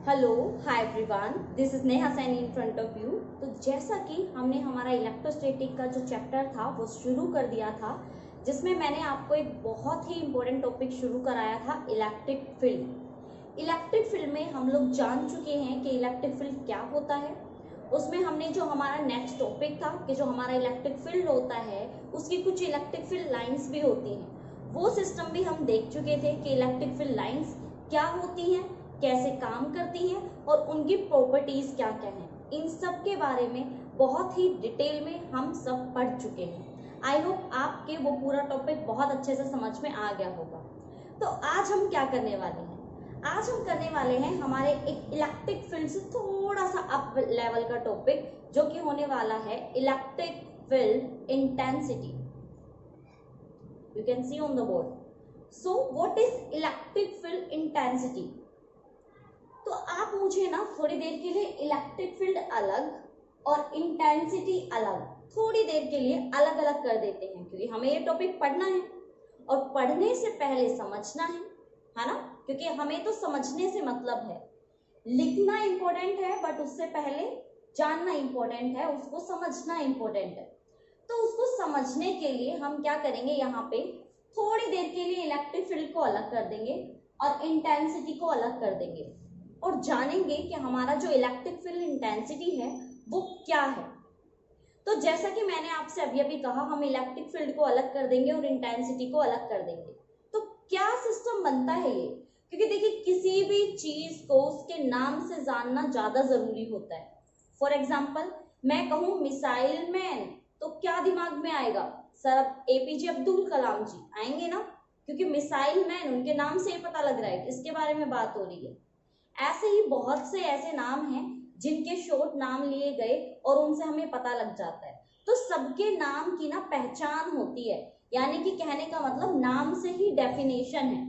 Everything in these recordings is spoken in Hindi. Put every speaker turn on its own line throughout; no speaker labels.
Hello hi everyone, this is Neha Saini in front of you. तो जैसा कि हमने हमारा इलेक्ट्रोस्टैटिक का जो चैप्टर था वो शुरू कर दिया था, जिसमें मैंने आपको एक बहुत ही इम्पोर्टेंट टॉपिक शुरू कराया था, इलेक्ट्रिक फील्ड। इलेक्ट्रिक फील्ड में हम लोग जान चुके हैं कि इलेक्ट्रिक फील्ड क्या होता है। उसमें हमने जो हमारा नेक्स्ट टॉपिक था कि जो हमारा इलेक्ट्रिक फील्ड होता है उसकी कुछ इलेक्ट्रिक फील्ड लाइंस भी होती हैं, वो सिस्टम भी हम देख चुके थे कि इलेक्ट्रिक फील्ड लाइंस क्या होती हैं, कैसे काम करती हैं और उनकी प्रॉपर्टीज क्या क्या हैं। इन सब के बारे में बहुत ही डिटेल में हम सब पढ़ चुके हैं। आई होप आपके वो पूरा टॉपिक बहुत अच्छे से समझ में आ गया होगा। तो आज हम क्या करने वाले हैं? आज हम करने वाले हैं हमारे एक इलेक्ट्रिक फील्ड से थोड़ा सा अप लेवल का टॉपिक, जो कि होने वाला है electric field intensity. You can see on the board. So what is electric field intensity? तो आप मुझे ना थोड़ी देर के लिए इलेक्ट्रिक फील्ड अलग और इंटेंसिटी अलग थोड़ी देर के लिए अलग अलग कर देते हैं, क्योंकि हमें ये टॉपिक पढ़ना है और पढ़ने से पहले समझना है ना? क्योंकि हमें तो समझने से मतलब है, लिखना इंपॉर्टेंट है बट उससे पहले जानना इंपॉर्टेंट है, उसको समझना इंपॉर्टेंट है। तो उसको समझने के लिए हम क्या करेंगे, यहाँ पे थोड़ी देर के लिए इलेक्ट्रिक फील्ड को अलग कर देंगे और इंटेंसिटी को अलग कर देंगे और जानेंगे कि हमारा जो इलेक्ट्रिक फील्ड इंटेंसिटी है वो क्या है। तो जैसा कि मैंने आपसे अभी अभी कहा, हम इलेक्ट्रिक फील्ड को अलग कर देंगे और इंटेंसिटी को अलग कर देंगे। तो क्या सिस्टम बनता है ये? क्योंकि देखिए, किसी भी चीज को उसके नाम से जानना ज्यादा जरूरी होता है। फॉर एग्जाम्पल, मैं कहूँ मिसाइल मैन, तो क्या दिमाग में आएगा? सर एपीजे अब्दुल कलाम जी आएंगे ना, क्योंकि मिसाइल मैन उनके नाम से ही पता लग रहा है किसके बारे में बात हो रही है। ऐसे ही बहुत से ऐसे नाम हैं जिनके शॉर्ट नाम लिए गए और उनसे हमें पता लग जाता है। तो सबके नाम की ना पहचान होती है, यानी कि कहने का मतलब नाम से ही डेफिनेशन है।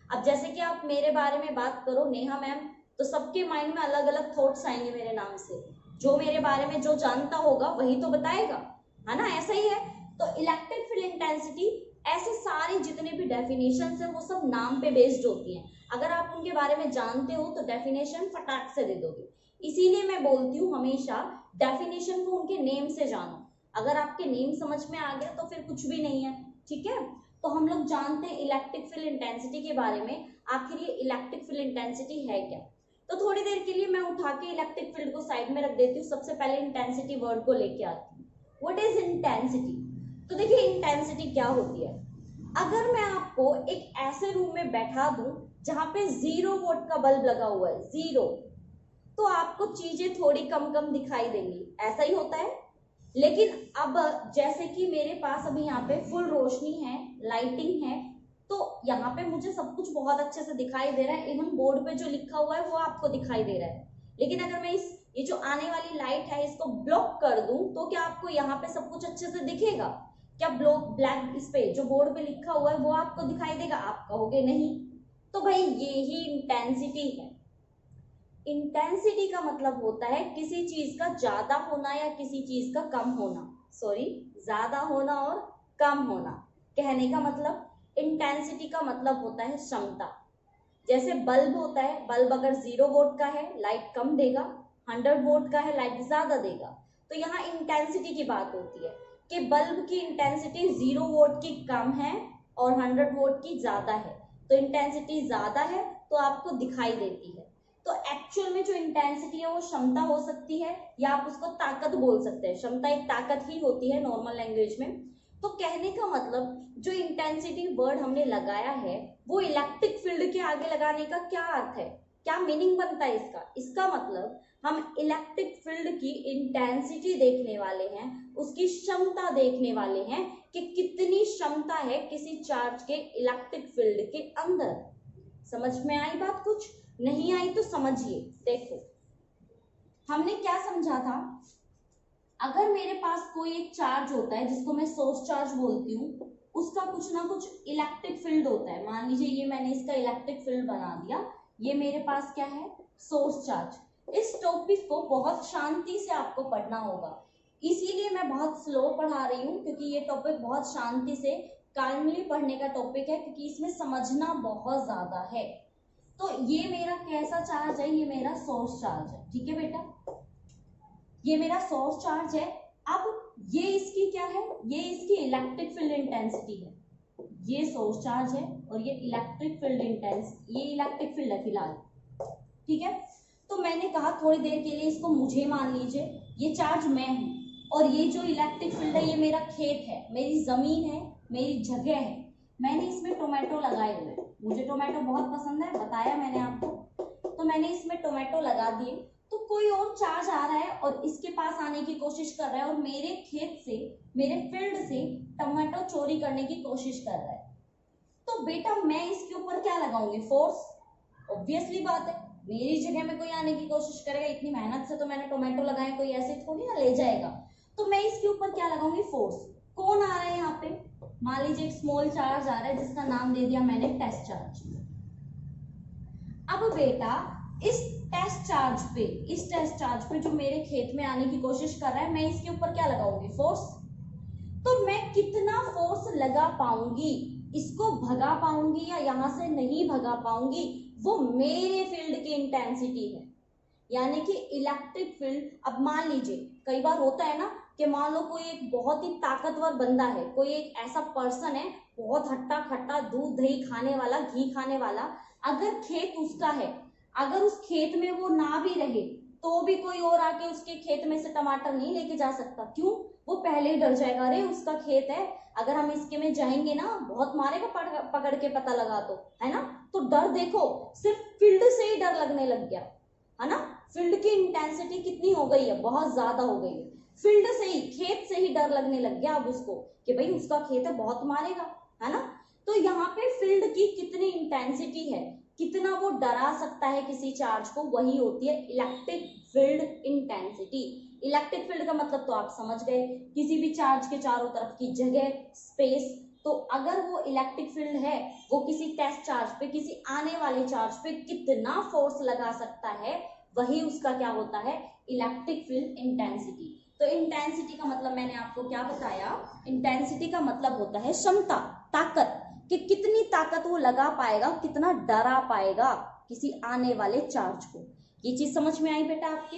अब जैसे कि आप मेरे बारे में बात करो नेहा मैम, तो सबके माइंड में अलग अलग थॉट्स आएंगे मेरे नाम से। जो मेरे बारे में जो जानता होगा वही तो बताएगा, है ना? ऐसा ही है। तो इलेक्ट्रिक फील्ड इंटेंसिटी, ऐसे सारे जितने भी डेफिनेशन है वो सब नाम पे बेस्ड होती हैं। अगर आप उनके बारे में जानते हो तो डेफिनेशन फटाक से दे दोगे। इसीलिए मैं बोलती हूँ हमेशा डेफिनेशन को उनके नेम से जानो। अगर आपके नेम समझ में आ गया तो फिर कुछ भी नहीं है, ठीक है? तो हम लोग जानते हैं इलेक्ट्रिक फील्ड इंटेंसिटी के बारे में, आखिर ये इलेक्ट्रिक फील्ड इंटेंसिटी है क्या। तो थोड़ी देर के लिए मैं उठा के इलेक्ट्रिक फील्ड को साइड में रख देती हूँ, सबसे पहले इंटेंसिटी वर्ड को लेके आती हूँ। What is intensity? तो देखिए, इंटेंसिटी क्या होती है। अगर मैं आपको एक ऐसे रूम में बैठा दूं जहां पे 0 वोल्ट का बल्ब लगा हुआ है, 0, तो आपको चीजें थोड़ी कम कम दिखाई देंगी, ऐसा ही होता है। लेकिन अब जैसे कि मेरे पास अभी यहाँ पे फुल रोशनी है, लाइटिंग है, तो यहाँ पे मुझे सब कुछ बहुत अच्छे से दिखाई दे रहा है। इवन बोर्ड पे जो लिखा हुआ है वो आपको दिखाई दे रहा है। लेकिन अगर मैं ये जो आने वाली लाइट है इसको ब्लॉक कर दूं तो क्या आपको यहाँ पे सब कुछ अच्छे से दिखेगा? क्या ब्लैक इस पे जो बोर्ड पे लिखा हुआ है वो आपको दिखाई देगा? आप कहोगे नहीं। तो भाई ये ही इंटेंसिटी है। इंटेंसिटी का मतलब होता है किसी चीज का ज्यादा होना या किसी चीज का कम होना। सॉरी, ज्यादा होना और कम होना। कहने का मतलब इंटेंसिटी का मतलब होता है क्षमता। जैसे बल्ब होता है, बल्ब अगर 0 वोल्ट का है लाइट कम देगा, 100 वोल्ट का है लाइट ज्यादा देगा। तो यहाँ इंटेंसिटी की बात होती है कि बल्ब की इंटेंसिटी 0 वोल्ट की कम है और 100 वोल्ट की ज्यादा है। तो इंटेंसिटी ज्यादा है तो आपको दिखाई देती है। तो एक्चुअल में जो इंटेंसिटी है वो क्षमता हो सकती है या आप उसको ताकत बोल सकते हैं। क्षमता एक ताकत ही होती है नॉर्मल लैंग्वेज में। तो कहने का मतलब जो इंटेंसिटी वर्ड हमने लगाया है वो इलेक्ट्रिक फील्ड के आगे लगाने का क्या अर्थ है, क्या मीनिंग बनता है इसका? इसका मतलब हम इलेक्ट्रिक फील्ड की इंटेंसिटी देखने वाले हैं, उसकी क्षमता देखने वाले हैं कि कितनी क्षमता है किसी चार्ज के इलेक्ट्रिक फील्ड के अंदर। समझ में आई बात? कुछ नहीं आई तो समझिए। देखो, हमने क्या समझा था, अगर मेरे पास कोई एक चार्ज होता है जिसको मैं सोर्स चार्ज बोलती हूँ, उसका कुछ ना कुछ इलेक्ट्रिक फील्ड होता है। मान लीजिए ये मैंने इसका इलेक्ट्रिक फील्ड बना दिया, ये मेरे पास क्या है? Source charge. इस टॉपिक को बहुत शांति से आपको पढ़ना होगा, इसीलिए मैं बहुत स्लो पढ़ा रही हूँ, क्योंकि ये टॉपिक बहुत शांति से काल्मली पढ़ने का टॉपिक है, क्योंकि इसमें समझना बहुत ज्यादा है। तो ये मेरा कैसा चार्ज है, ये मेरा सोर्स चार्ज है, ठीक है बेटा, ये मेरा सोर्स चार्ज है। अब ये इसकी क्या है, ये इसकी इलेक्ट्रिक फील्ड इंटेंसिटी है, ये सोर्स चार्ज है और ये इलेक्ट्रिक फील्ड इंटेंसिटी, ये इलेक्ट्रिक फील्ड है फिलहाल, ठीक है। तो मैंने कहा थोड़ी देर के लिए इसको मुझे मान लीजिए, ये चार्ज मैं हूं और ये जो इलेक्ट्रिक फील्ड है ये मेरा खेत है, मेरी जमीन है, मेरी जगह है, मैंने इसमें टोमेटो लगाए हुए, मुझे टोमेटो बहुत पसंद है, बताया मैंने आपको, तो मैंने इसमें टोमेटो लगा दिए। तो कोई और चार्ज आ रहा है और इसके पास आने की कोशिश कर रहा है और मेरे खेत से, मेरे फील्ड से टोमेटो चोरी करने की कोशिश कर रहा है, तो बेटा मैं इसके ऊपर क्या लगाऊंगी, फोर्स। ऑब्वियसली बात है, मेरी जगह में कोई आने की कोशिश करेगा, इतनी मेहनत से तो मैंने टोमेटो लगाए, कोई ऐसे थोड़ी ना ले जाएगा, तो मैं इसके ऊपर क्या लगाऊंगी, फोर्स। कौन आ रहा है यहाँ पे, मान लीजिए एक स्मॉल चार्ज आ रहा है जिसका नाम दे दिया मैंने टेस्ट चार्ज। अब बेटा इस टेस्ट चार्ज पे जो मेरे खेत में आने की कोशिश कर रहा है, मैं इसके ऊपर क्या लगाऊंगी, फोर्स। तो मैं कितना फोर्स लगा पाऊंगी, इसको भगा पाऊंगी या यहां से नहीं भगा पाऊंगी, वो मेरे फील्ड की इंटेंसिटी है, यानी कि इलेक्ट्रिक फील्ड। अब मान लीजिए कई बार होता है ना कि मान लो कोई एक बहुत ही ताकतवर बंदा है, कोई एक ऐसा पर्सन है बहुत हट्टा खट्टा दूध दही खाने वाला, घी खाने वाला, अगर खेत उसका है, अगर उस खेत में वो ना भी रहे तो भी कोई और आके उसके खेत में से टमाटर नहीं लेके जा सकता। क्यों, वो पहले ही डर जाएगा, अरे उसका खेत है, अगर हम इसके में जाएंगे ना बहुत मारेगा पकड़ के, पता लगा तो, है ना। तो डर देखो, सिर्फ फील्ड से ही डर लगने लग गया, है ना। फील्ड की इंटेंसिटी कितनी हो गई है, बहुत ज्यादा हो गई है, फील्ड से ही, खेत से ही डर लगने लग गया अब उसको कि भाई उसका खेत है, बहुत मारेगा, है ना। तो यहाँ पे फील्ड की कितनी इंटेंसिटी है, कितना वो डरा सकता है किसी चार्ज को, वही होती है electric field intensity. Electric field का मतलब तो आप समझ गए, किसी भी चार्ज के चारों तरफ की जगह, स्पेस। तो अगर वो इलेक्ट्रिक फील्ड है, वो किसी टेस्ट चार्ज पे, किसी आने वाले चार्ज पे कितना फोर्स लगा सकता है, वही उसका क्या होता है, इलेक्ट्रिक फील्ड इंटेंसिटी। तो इंटेंसिटी का मतलब मैंने आपको क्या बताया, इंटेंसिटी का मतलब होता है क्षमता, ताकत, कि कितनी ताकत वो लगा पाएगा, कितना डरा पाएगा किसी आने वाले चार्ज को। ये चीज समझ में आई बेटा आपके,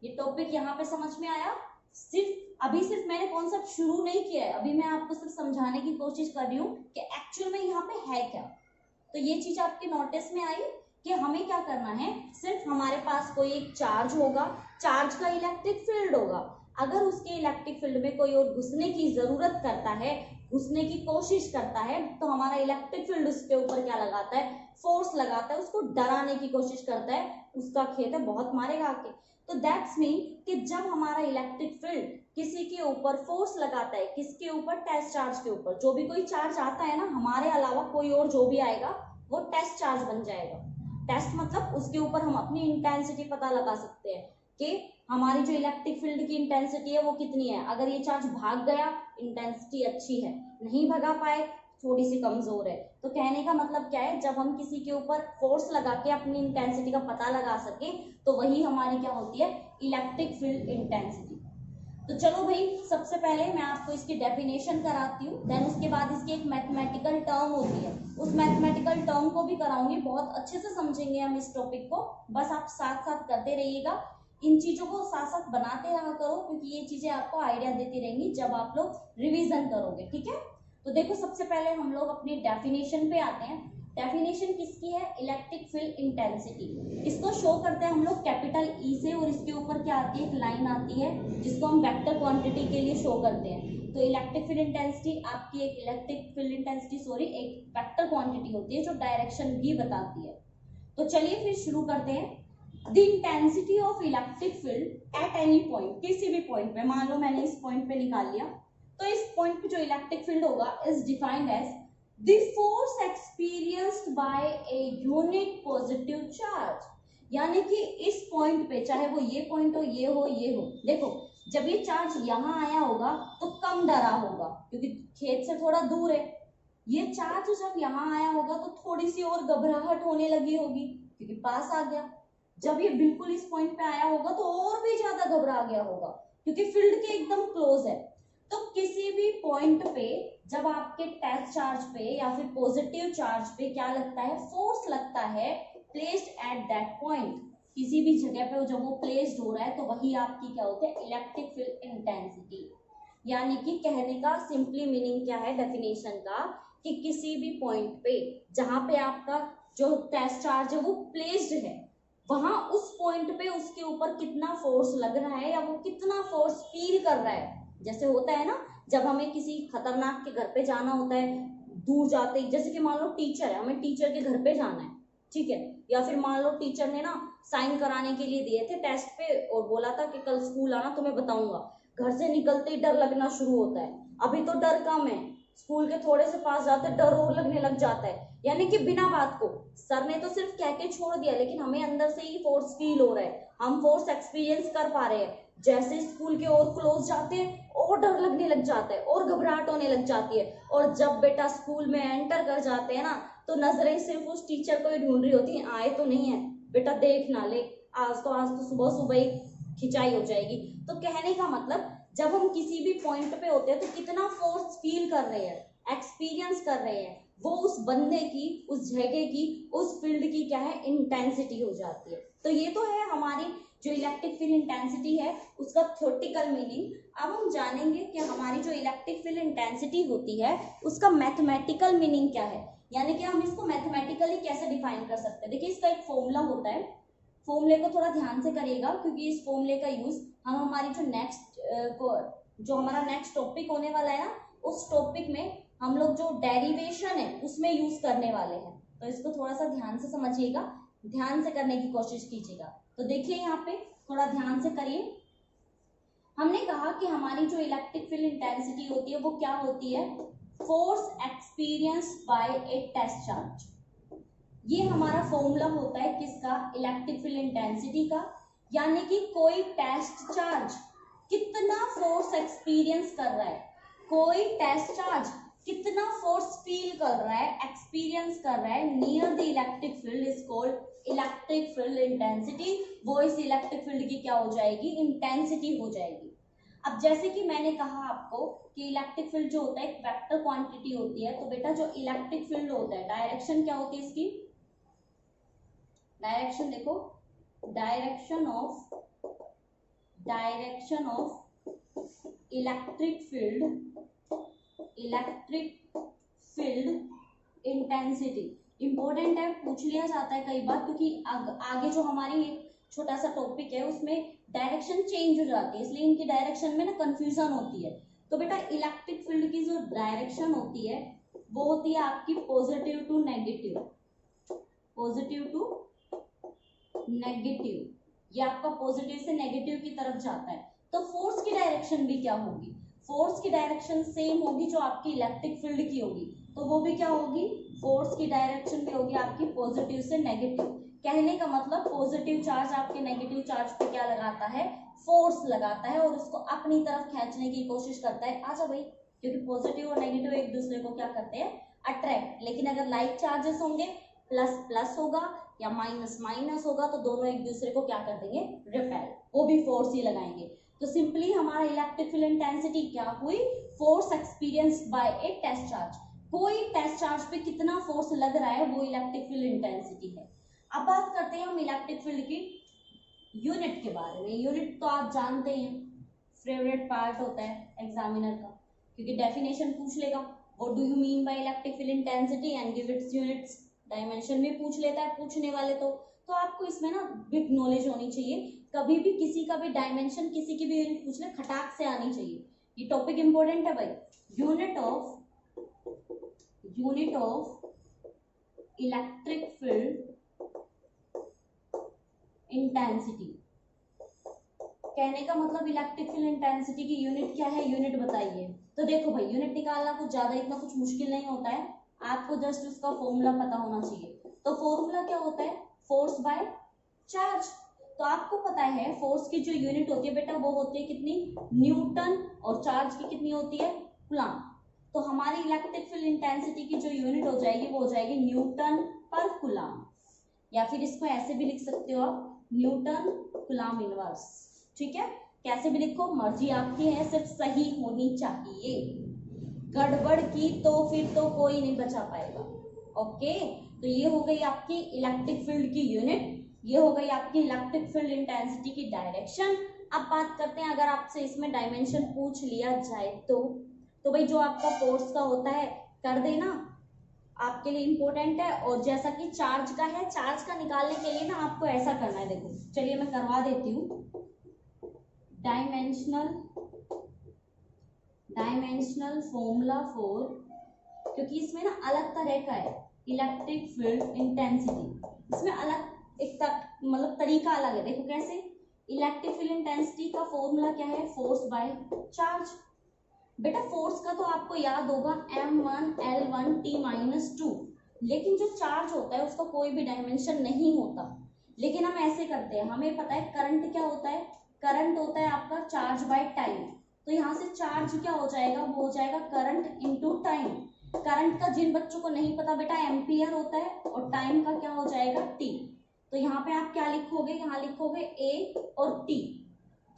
ये टॉपिक यहाँ पे समझ में आया। सिर्फ मैंने कॉन्सेप्ट शुरू नहीं किया है, अभी मैं आपको सिर्फ समझाने की कोशिश कर रही हूँ कि एक्चुअल में यहाँ पे है क्या। तो ये चीज आपके नोटिस में आई कि हमें क्या करना है, सिर्फ हमारे पास कोई एक चार्ज होगा, चार्ज का इलेक्ट्रिक फील्ड होगा, अगर उसके इलेक्ट्रिक फील्ड में कोई और घुसने की जरूरत करता है, घुसने की कोशिश करता है, तो हमारा इलेक्ट्रिक फील्ड उसके ऊपर क्या लगाता है, फोर्स लगाता है, उसको डराने की कोशिश करता है, उसका खेत है बहुत मारेगा आके। तो दैट्स मीन कि जब हमारा इलेक्ट्रिक फील्ड किसी के ऊपर फोर्स लगाता है, किसके ऊपर, टेस्ट चार्ज के ऊपर, जो भी कोई चार्ज आता है ना हमारे अलावा कोई और जो भी आएगा वो टेस्ट चार्ज बन जाएगा। टेस्ट मतलब उसके ऊपर हम अपनी इंटेंसिटी पता लगा सकते हैं कि हमारी जो इलेक्ट्रिक फील्ड की इंटेंसिटी है वो कितनी है। अगर ये चार्ज भाग गया इंटेंसिटी अच्छी है, नहीं भगा पाए थोड़ी सी कमजोर है। तो कहने का मतलब क्या है, जब हम किसी के ऊपर फोर्स लगा के अपनी इंटेंसिटी का पता लगा सके तो वही हमारी क्या होती है, इलेक्ट्रिक फील्ड इंटेंसिटी। तो चलो भाई, सबसे पहले मैं आपको इसकी डेफिनेशन कराती हूँ, देन उसके बाद इसकी एक मैथमेटिकल टर्म होती है, उस मैथमेटिकल टर्म को भी कराऊंगी, बहुत अच्छे से समझेंगे हम इस टॉपिक को, बस आप साथ साथ करते रहिएगा, इन चीजों को साथ साथ बनाते रहा करो, क्योंकि ये चीजें आपको आइडिया देती रहेंगी जब आप लोग रिवीजन करोगे, ठीक है। तो देखो सबसे पहले हम लोग अपनी डेफिनेशन पे आते हैं। डेफिनेशन किसकी है, इलेक्ट्रिक फील्ड इंटेंसिटी। इसको शो करते हैं हम लोग कैपिटल ई से, और इसके ऊपर क्या आती है, एक लाइन आती है जिसको हम वेक्टर क्वांटिटी के लिए शो करते हैं। तो इलेक्ट्रिक फील्ड इंटेंसिटी आपकी एक वेक्टर क्वांटिटी होती है जो डायरेक्शन भी बताती है। तो चलिए फिर शुरू करते हैं। The intensity of electric field at any point, किसी भी पॉइंट पे, मान लो मैंने इस पॉइंट पे निकाल लिया, तो इस पॉइंट पे जो इलेक्ट्रिक फील्ड होगा is defined as the force experienced by a unit positive charge. यानी कि इस पॉइंट पे, चाहे वो ये पॉइंट हो, ये हो, ये हो, देखो जब ये चार्ज यहाँ आया होगा तो कम डरा होगा क्योंकि खेत से थोड़ा दूर है। ये चार्ज जब यहाँ आया होगा तो थोड़ी सी और घबराहट होने लगी होगी क्योंकि पास आ गया। जब ये बिल्कुल इस पॉइंट पे आया होगा तो और भी ज्यादा घबरा गया होगा क्योंकि फील्ड के एकदम क्लोज है। तो किसी भी पॉइंट पे जब आपके टेस्ट चार्ज पे या फिर पॉजिटिव चार्ज पे क्या लगता है, फोर्स लगता है, प्लेस्ड एट दैट पॉइंट, किसी भी जगह पे जब वो प्लेस्ड हो रहा है तो वही आपकी क्या होती है, इलेक्ट्रिक फील्ड इंटेंसिटी। यानी कि कहने का सिंपली मीनिंग क्या है डेफिनेशन का, कि किसी भी पॉइंट पे जहां पे आपका जो टेस्ट चार्ज है वो प्लेस्ड है, वहां उस पॉइंट पे उसके ऊपर कितना फोर्स लग रहा है या वो कितना फोर्स फील कर रहा है। जैसे होता है ना, जब हमें किसी खतरनाक के घर पे जाना होता है, दूर जाते ही, जैसे कि मान लो टीचर है, हमें टीचर के घर पे जाना है, ठीक है, या फिर मान लो टीचर ने ना साइन कराने के लिए दिए थे टेस्ट पे और बोला था कि कल स्कूल आना तुम्हें बताऊंगा, घर से निकलते ही डर लगना शुरू होता है। अभी तो डर कम है, स्कूल के थोड़े से पास जाते डर और लगने लग जाता है। यानी कि बिना बात को सर ने तो सिर्फ कह के छोड़ दिया, लेकिन हमें अंदर से ही फोर्स फील हो रहा है, हम फोर्स एक्सपीरियंस कर पा रहे हैं। जैसे स्कूल के और क्लोज जाते हैं और डर लगने लग जाता है और घबराहट होने लग जाती है। और जब बेटा स्कूल में एंटर कर जाते हैं ना, तो नजरें सिर्फ उस टीचर को ही ढूंढ रही होती हैं, आए तो नहीं है बेटा, देख ना ले, आज तो सुबह सुबह ही खिंचाई हो जाएगी। तो कहने का मतलब, जब हम किसी भी पॉइंट पे होते हैं तो कितना फोर्स फील कर रहे हैं, एक्सपीरियंस कर रहे हैं, वो उस बंदे की, उस जगह की, उस फील्ड की क्या है, इंटेंसिटी हो जाती है। तो ये तो है हमारी जो इलेक्ट्रिक फील्ड इंटेंसिटी है उसका थ्योरेटिकल मीनिंग। अब हम जानेंगे कि हमारी जो इलेक्ट्रिक फील्ड इंटेंसिटी होती है उसका मैथमेटिकल मीनिंग क्या है, यानी कि हम इसको मैथमेटिकली कैसे डिफाइन कर सकते हैं। देखिए इसका एक फॉर्मूला होता है, फॉर्मूले को थोड़ा ध्यान से करिएगा, क्योंकि इस फॉर्मूले का यूज हम हमारी जो हमारा नेक्स्ट टॉपिक होने वाला है ना, उस टॉपिक में हम लोग जो डेरिवेशन है उसमें यूज करने वाले हैं। तो इसको थोड़ा सा ध्यान से समझिएगा, ध्यान से करने की कोशिश कीजिएगा। तो देखिए यहाँ पे थोड़ा ध्यान से करिए। हमने कहा कि हमारी जो इलेक्ट्रिक फील्ड इंटेंसिटी होती है वो क्या होती है, force experience by a test charge. ये हमारा फॉर्मूला होता है किसका, इलेक्ट्रिक फील्ड इंटेंसिटी का। यानी कि कोई टेस्ट चार्ज कितना फोर्स एक्सपीरियंस कर रहा है, कोई टेस्ट चार्ज कितना फोर्स फील कर रहा है, एक्सपीरियंस कर रहा है near the electric field is called electric field intensity. वो इस इलेक्ट्रिक फील्ड की क्या हो जाएगी, इंटेंसिटी हो जाएगी। अब जैसे कि मैंने कहा आपको कि इलेक्ट्रिक फील्ड जो होता है एक वेक्टर क्वांटिटी होती है, तो बेटा जो इलेक्ट्रिक फील्ड होता है, डायरेक्शन क्या होती है इसकी, डायरेक्शन देखो, direction of electric field intensity important है, पूछ लिया जाता है कई बार, क्योंकि आगे जो हमारी एक छोटा सा टॉपिक है उसमें डायरेक्शन चेंज हो जाती है, इसलिए इनकी डायरेक्शन में ना कंफ्यूजन होती है। तो बेटा इलेक्ट्रिक फील्ड की जो डायरेक्शन होती है वो होती है आपकी positive to negative, positive to negative, ये आपका पॉजिटिव से नेगेटिव की तरफ जाता है। तो फोर्स की डायरेक्शन भी क्या होगी, फोर्स की डायरेक्शन सेम होगी जो आपकी इलेक्ट्रिक फील्ड की होगी, तो वो भी क्या होगी, फोर्स की डायरेक्शन भी होगी आपकी पॉजिटिव से नेगेटिव। कहने का मतलब पॉजिटिव चार्ज आपके नेगेटिव चार्ज पे क्या लगाता है, फोर्स लगाता है और उसको अपनी तरफ खींचने की कोशिश करता है, आजा भाई, क्योंकि पॉजिटिव और नेगेटिव एक दूसरे को क्या करते हैं, अट्रैक्ट। लेकिन अगर लाइक चार्जेस होंगे, प्लस प्लस होगा या माइनस माइनस होगा, तो दोनों एक दूसरे को क्या कर देंगे, रिपेल, वो भी फोर्स ही लगाएंगे। तो सिंपली हमारा इलेक्ट्रिक फील्ड इंटेंसिटी क्या हुई, force experience by a test charge. कोई टेस्ट चार्ज पे कितना फोर्स लग रहा है वो इलेक्ट्रिक फील्ड इंटेंसिटी है। अब बात करते हैं हम इलेक्ट्रिक फील्ड की यूनिट के बारे में। यूनिट तो आप जानते हैं, फेवरेट पार्ट होता है एग्जामिनर का, क्योंकि डेफिनेशन पूछ लेगा, what do you mean by electric field intensity and give its units. Dimension भी पूछ लेता है पूछने वाले, तो आपको इसमें ना बिग नॉलेज होनी चाहिए। कभी भी किसी का भी डायमेंशन, किसी की भी यूनिट पूछ ले, खटाक से आनी चाहिए, ये टॉपिक इंपॉर्टेंट है भाई। Unit of electric field intensity, कहने का मतलब इलेक्ट्रिक फील्ड इंटेंसिटी की यूनिट क्या है, यूनिट बताइए। तो देखो भाई, यूनिट निकालना कुछ ज्यादा इतना कुछ मुश्किल नहीं होता है, आपको जस्ट उसका फॉर्मूला पता होना चाहिए। तो फॉर्मूला क्या होता है, फोर्स बाय चार्ज। तो आपको पता है फोर्स की जो यूनिट होती है बेटा वो होती है कितनी, न्यूटन, और चार्ज की कितनी होती है, कूलम। तो हमारी इलेक्ट्रिक फील्ड इंटेंसिटी की जो यूनिट हो जाएगी वो हो जाएगी न्यूटन पर कूलम, या फिर इसको ऐसे भी लिख सकते हो आप, न्यूटन कूलम इनवर्स। ठीक है, कैसे भी लिखो, मर्जी आपकी है, सिर्फ सही होनी चाहिए। गड़बड़ की तो फिर तो कोई नहीं बचा पाएगा। ओके, तो ये हो गई आपकी इलेक्ट्रिक फील्ड की यूनिट, ये हो गई आपकी इलेक्ट्रिक फील्ड इंटेंसिटी की डायरेक्शन। अब बात करते हैं, अगर आपसे इसमें डायमेंशन पूछ लिया जाए तो भाई जो आपका फोर्स का होता है कर देना, आपके लिए इंपॉर्टेंट है। और जैसा कि चार्ज का है, चार्ज का निकालने के लिए ना आपको ऐसा करना है, देखो चलिए मैं करवा देती हूँ। डायमेंशनल फॉर्मूला फॉर, क्योंकि इसमें ना अलग तरह का है इलेक्ट्रिक फील्ड इंटेंसिटी, इसमें अलग एक मतलब तरीका अलग है। देखो कैसे, इलेक्ट्रिक फील्ड इंटेंसिटी का फॉर्मूला क्या है, फोर्स बाय चार्ज। बेटा फोर्स का तो आपको याद होगा m1 L1 T-2, लेकिन जो चार्ज होता है उसका कोई भी डायमेंशन नहीं होता। लेकिन हम ऐसे करते हैं, हमें पता है करंट क्या होता है, करंट होता है आपका चार्ज बाय टाइम। तो यहाँ से चार्ज क्या हो जाएगा, वो हो जाएगा करंट इनटू टाइम। करंट का जिन बच्चों को नहीं पता बेटा एम्पियर होता है, और टाइम का क्या हो जाएगा टी। तो यहाँ पे आप क्या लिखोगे, यहाँ लिखोगे ए और टी।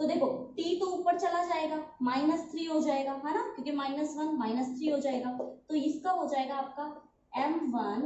तो देखो टी तो ऊपर चला जाएगा, -3 हो जाएगा, है ना, क्योंकि -1 -3 हो जाएगा। तो इसका हो जाएगा आपका m1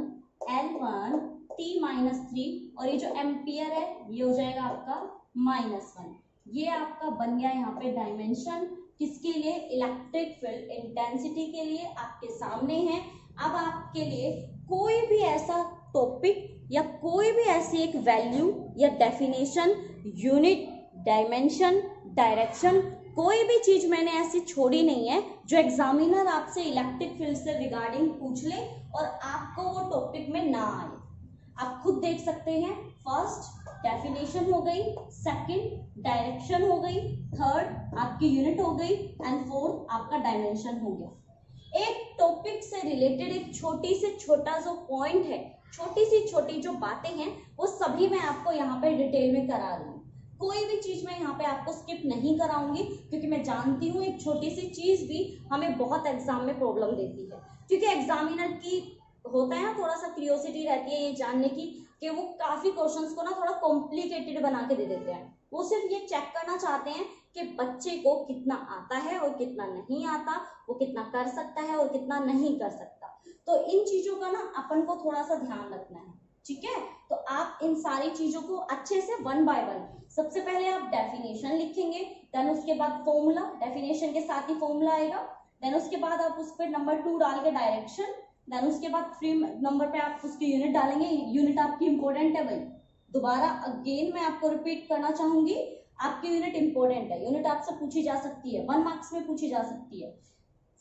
L1 T-3, और ये जो एम्पियर है ये हो जाएगा आपका -1। ये आपका बन गया यहाँ पे डायमेंशन, किसके लिए, इलेक्ट्रिक फील्ड इंटेंसिटी के लिए आपके सामने है। अब आपके लिए कोई भी ऐसा टॉपिक या कोई भी ऐसी एक वैल्यू या डेफिनेशन, यूनिट, डायमेंशन, डायरेक्शन, कोई भी चीज मैंने ऐसी छोड़ी नहीं है जो एग्जामिनर आपसे इलेक्ट्रिक फील्ड से रिगार्डिंग पूछ ले और आपको वो टॉपिक में ना आए। आप खुद देख सकते हैं, फर्स्ट डेफिनेशन हो गई, सेकंड डायरेक्शन हो गई, थर्ड आपकी यूनिट हो गई, एंड फोर्थ आपका डायमेंशन हो गया। एक टॉपिक से रिलेटेड एक छोटी से छोटा जो पॉइंट है, छोटी सी छोटी जो बातें हैं, वो सभी मैं आपको यहाँ पे डिटेल में करा रही हूँ। कोई भी चीज मैं यहाँ पे आपको स्किप नहीं कराऊंगी, क्योंकि मैं जानती हूँ एक छोटी सी चीज भी हमें बहुत एग्जाम में प्रॉब्लम देती है। क्योंकि एग्जामिनर की होता है ना थोड़ा सा क्यूरियोसिटी रहती है ये जानने की कि वो काफी क्वेश्चंस को ना थोड़ा कॉम्प्लिकेटेड बना के दे देते हैं। वो सिर्फ ये चेक करना चाहते हैं कि बच्चे को कितना आता है और कितना नहीं आता, वो कितना कर सकता है और कितना नहीं कर सकता। तो इन चीजों का ना अपन को थोड़ा सा ध्यान रखना है, ठीक है। तो आप इन सारी चीजों को अच्छे से वन बाय वन, सबसे पहले आप डेफिनेशन लिखेंगे, देन उसके बाद फॉर्मूला, डेफिनेशन के साथ ही फॉर्मूला आएगा, देन उसके बाद आप उस पर नंबर 2 डाल के डायरेक्शन, देन उसके बाद 3 नंबर पे आप उसकी यूनिट डालेंगे। यूनिट आपकी इंपॉर्टेंट है भाई, दोबारा अगेन मैं आपको रिपीट करना चाहूंगी, आपकी यूनिट इंपॉर्टेंट है, यूनिट आपसे पूछी जा सकती है, 1 मार्क्स में पूछी जा सकती है।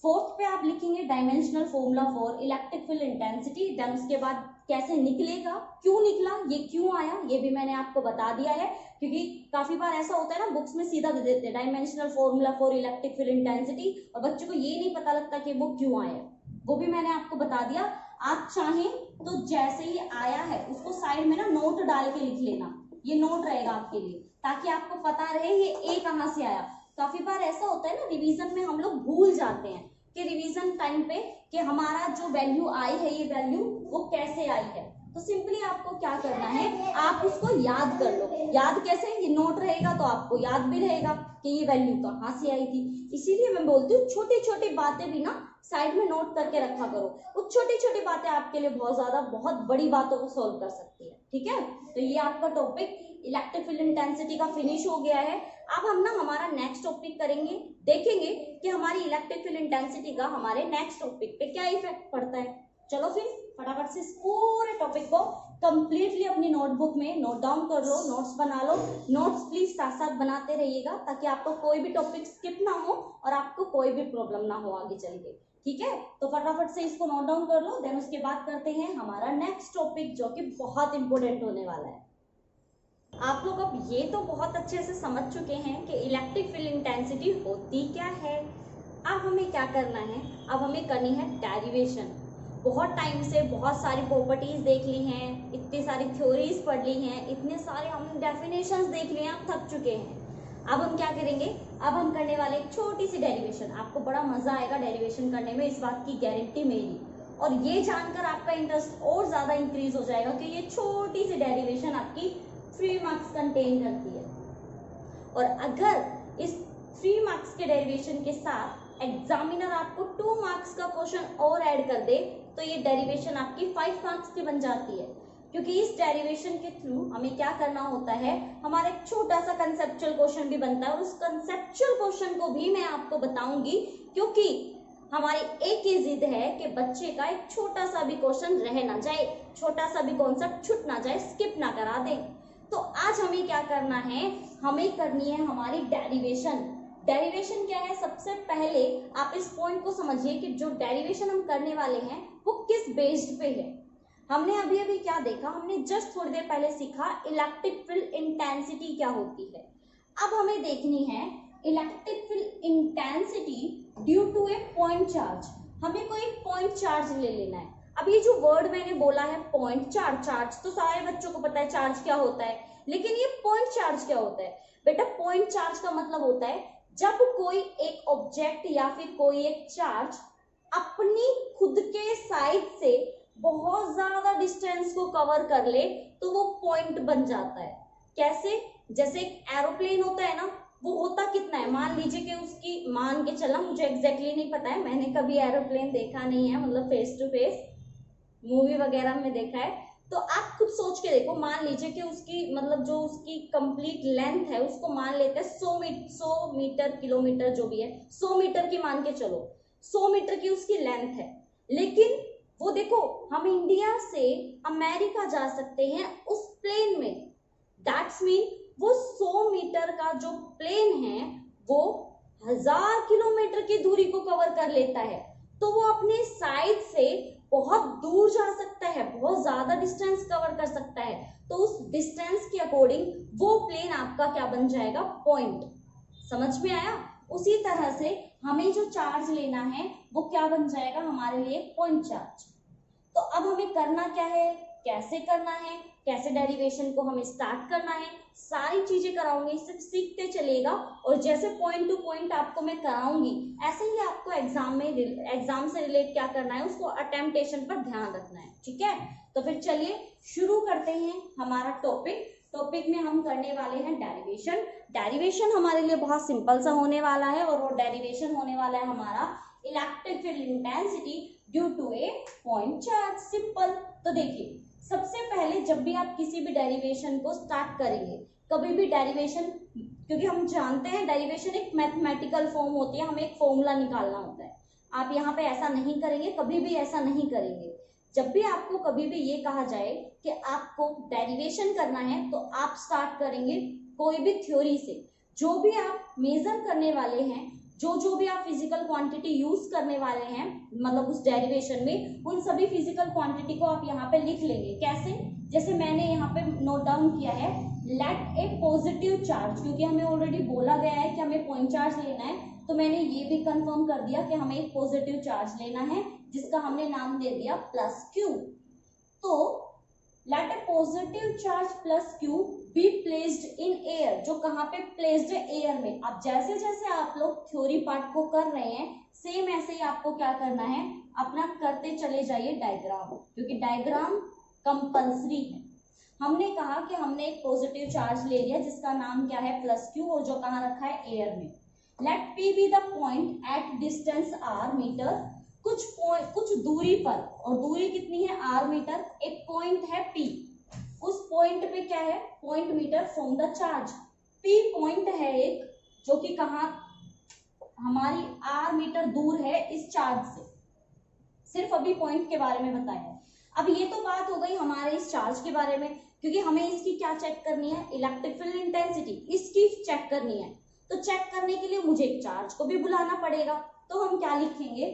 फोर्थ पे आप लिखेंगे dimensional formula for electric field intensity, then उसके बाद कैसे निकलेगा, क्यों निकला, ये क्यों आया, ये भी मैंने आपको बता दिया है। क्योंकि काफी बार ऐसा होता है ना, बुक्स में सीधा दे देते हैं dimensional formula for electric field intensity, और बच्चों को ये नहीं पता लगता कि वो क्यों आया, वो भी मैंने आपको बता दिया। आप चाहें तो जैसे ही आया है उसको साइड में ना नोट डाल के लिख लेना, ये नोट रहेगा आपके लिए, ताकि आपको पता रहे ये ए कहाँ से आया। काफी बार ऐसा होता है ना रिवीजन में हम लोग भूल जाते हैं कि रिवीजन टाइम पे कि हमारा जो वैल्यू आई है, ये वैल्यू वो कैसे आई है। तो सिंपली आपको क्या करना है, आप उसको याद कर लो। याद कैसे, ये नोट रहेगा तो आपको याद भी रहेगा कि ये वैल्यू कहाँ से आई थी। इसीलिए मैं बोलती हूँ छोटी छोटी बातें भी ना साइड में नोट करके रखा करो, वो छोटी छोटी बातें आपके लिए बहुत ज्यादा बहुत बड़ी बातों को सॉल्व कर सकती है, ठीक है। तो ये आपका टॉपिक इलेक्ट्रिक फील्ड इंटेंसिटी का फिनिश हो गया है। अब हम ना हमारा नेक्स्ट टॉपिक करेंगे, देखेंगे कि हमारी इलेक्ट्रिक फील्ड इंटेंसिटी का हमारे नेक्स्ट टॉपिक पे क्या इफेक्ट पड़ता है। चलो फिर फटाफट से इस पूरे टॉपिक को कंप्लीटली अपनी नोटबुक में नोट डाउन कर लो, नोट्स बना लो। नोट्स प्लीज साथ साथ बनाते रहिएगा, ताकि आपको कोई भी टॉपिक स्किप ना हो और आपको कोई भी प्रॉब्लम ना हो आगे चल के, ठीक है। तो फटाफट से इसको नोट डाउन कर लो, देन उसके बाद करते हैं हमारा नेक्स्ट टॉपिक, जो कि बहुत इंपॉर्टेंट होने वाला है। आप लोग अब ये तो बहुत अच्छे से समझ चुके हैं कि इलेक्ट्रिक फील्ड इंटेंसिटी होती क्या है। अब हमें क्या करना है, अब हमें करनी है डेरिवेशन। बहुत टाइम से बहुत सारी प्रॉपर्टीज देख ली हैं, इतनी सारी थ्योरीज पढ़ ली हैं, इतने सारे हमने डेफिनेशंस देख लिए हैं, आप थक चुके हैं। अब हम क्या करेंगे, अब हम करने वाले एक छोटी सी डेरिवेशन। आपको बड़ा मजा आएगा डेरिवेशन करने में, इस बात की गारंटी मेरी। और ये जानकर आपका इंटरेस्ट और ज्यादा इंक्रीज हो जाएगा कि ये छोटी सी डेरिवेशन आपकी 3 मार्क्स कंटेन करती है। और अगर इस 3 मार्क्स के डेरिवेशन के साथ एग्जामिनर आपको 2 मार्क्स का क्वेश्चन और ऐड कर दे, तो ये डेरिवेशन आपकी 5 मार्क्स की बन जाती है, क्योंकि इस डेरिवेशन के थ्रू हमें क्या करना होता है, हमारा एक छोटा सा कंसेप्चुअल क्वेश्चन भी बनता है, और उस कंसेप्चुअल क्वेश्चन को भी मैं आपको बताऊंगी, क्योंकि हमारी एक ही जिद है कि बच्चे का एक छोटा सा भी क्वेश्चन रह ना जाए, छोटा सा भी कॉन्सेप्ट छूट ना जाए, स्किप ना करा दें। तो आज हमें क्या करना है, हमें करनी है हमारी डेरिवेशन। डेरिवेशन क्या है, सबसे पहले आप इस पॉइंट को समझिए कि जो डेरिवेशन हम करने वाले हैं वो किस बेस्ड पे है। हमने अभी अभी क्या देखा, हमने जस्ट थोड़ी देर पहले सीखा इलेक्ट्रिक फील्ड इंटेंसिटी क्या होती है। अब हमें देखनी है electric field intensity due to a point charge. हमें कोई पॉइंट चार्ज ले लेना है। अब ये जो वर्ड मैंने बोला है पॉइंट चार्ज, चार्ज तो सारे बच्चों को पता है चार्ज क्या होता है, लेकिन ये पॉइंट चार्ज क्या होता है बेटा? पॉइंट चार्ज का मतलब होता है जब कोई एक ऑब्जेक्ट या फिर कोई एक चार्ज अपनी खुद के साइड से बहुत ज्यादा डिस्टेंस को कवर कर ले तो वो पॉइंट बन जाता है। कैसे? जैसे एक एरोप्लेन होता है ना, वो होता कितना है, मान लीजिए कि उसकी, मान के चला, मुझे एग्जैक्टली नहीं पता है, मैंने कभी एरोप्लेन देखा नहीं है, मतलब फेस टू फेस, मूवी वगैरह में देखा है। तो आप खुद सोच के देखो, मान लीजिए कि उसकी मतलब जो उसकी कंप्लीट लेंथ है उसको मान लेते हैं 100 मीटर किलोमीटर जो भी है, 100 मीटर की मान के चलो, 100 मीटर की उसकी लेंथ है। लेकिन वो देखो, हम इंडिया से अमेरिका जा सकते हैं उस प्लेन में। दैट्स मीन वो 100 मीटर का जो प्लेन है वो 1000 किलोमीटर की दूरी को कवर कर लेता है। तो वो अपने साइड से बहुत दूर जा सकता है, बहुत ज्यादा डिस्टेंस कवर कर सकता है। तो उस डिस्टेंस के अकॉर्डिंग वो प्लेन आपका क्या बन जाएगा, पॉइंट। समझ में आया? उसी तरह से हमें जो चार्ज लेना है वो क्या बन जाएगा हमारे लिए, पॉइंट चार्ज। तो अब हमें करना क्या है, कैसे करना है, कैसे डेरिवेशन को हमें स्टार्ट करना है, सारी चीजें कराऊंगी, सिर्फ सीखते चलिएगा। और जैसे पॉइंट टू पॉइंट आपको मैं कराऊंगी, ऐसे ही आपको एग्जाम से रिलेट क्या करना है उसको अटेम्प्टेशन पर ध्यान रखना है। ठीक है, तो फिर चलिए शुरू करते हैं हमारा टॉपिक में हम करने वाले हैं डेरिवेशन। डेरिवेशन हमारे लिए बहुत सिंपल सा होने वाला है, और वो डेरिवेशन होने वाला है हमारा electric field intensity due to a point charge. Simple. तो देखिए, सबसे पहले जब भी आप किसी भी डेरिवेशन को स्टार्ट करेंगे, कभी भी डेरिवेशन, क्योंकि हम जानते हैं डेरिवेशन एक मैथमेटिकल फॉर्म होती है, हमें एक फॉर्मूला निकालना होता है। आप यहाँ पे ऐसा नहीं करेंगे, कभी भी ऐसा नहीं करेंगे। जब भी आपको कभी भी ये कहा जाए कि आपको डेरिवेशन करना है, तो आप स्टार्ट करेंगे कोई भी थ्योरी से। जो भी आप मेजर करने वाले हैं, जो भी आप फिजिकल क्वांटिटी यूज करने वाले हैं, मतलब उस डेरिवेशन में, उन सभी फिजिकल क्वांटिटी को आप यहाँ पे लिख लेंगे। कैसे? जैसे मैंने यहाँ पे नोट डाउन किया है, लेट ए पॉजिटिव चार्ज, क्योंकि हमें ऑलरेडी बोला गया है कि हमें पॉइंट चार्ज लेना है, तो मैंने ये भी कंफर्म कर दिया कि हमें एक पॉजिटिव चार्ज लेना है, जिसका हमने नाम दे दिया प्लस क्यू। तो let a positive charge plus Q be placed in air, जो कहाँ पे प्लेस्ड है, एयर में। अब जैसे जैसे आप लोग थ्योरी पार्ट को कर रहे हैं, सेम ऐसे ही आपको क्या करना है, अपना करते चले जाइए डायग्राम, क्योंकि डायग्राम कंपल्सरी है। हमने कहा कि हमने एक पॉजिटिव चार्ज ले लिया जिसका नाम क्या है, प्लस क्यू, और जो कहाँ रखा है, एयर में। Let P be the point at distance R metre, कुछ दूरी पर, और दूरी कितनी है, आर मीटर। एक पॉइंट है पी, उस पॉइंट पे क्या है, point metre from the charge. P point है एक, जो कि कहाँ, हमारी आर मीटर दूर है इस चार्ज से। सिर्फ अभी पॉइंट के बारे में बताया। अब ये तो बात हो गई हमारे इस चार्ज के बारे में, क्योंकि हमें इसकी क्या चेक करनी है, इलेक्ट्रिक फील्ड इंटेंसिटी, इसकी चेक करनी है। तो चेक करने के लिए मुझे एक चार्ज को भी बुलाना पड़ेगा। तो हम क्या लिखेंगे,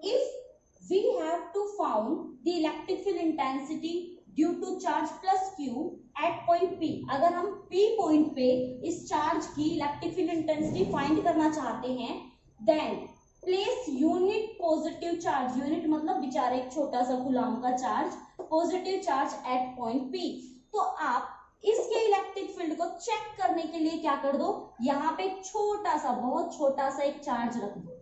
if we have to found the electric field intensity due to charge plus Q at point P, अगर हम पी पॉइंट पे इस चार्ज की इलेक्ट्रिक फील्ड इंटेंसिटी फाइंड करना चाहते हैं, then place unit positive charge, unit मतलब बेचारे एक छोटा सा गुलाम का charge, positive charge at point P. तो आप इसके इलेक्ट्रिक फील्ड को चेक करने के लिए क्या कर दो, यहाँ पे छोटा सा, बहुत छोटा सा एक चार्ज रख दो।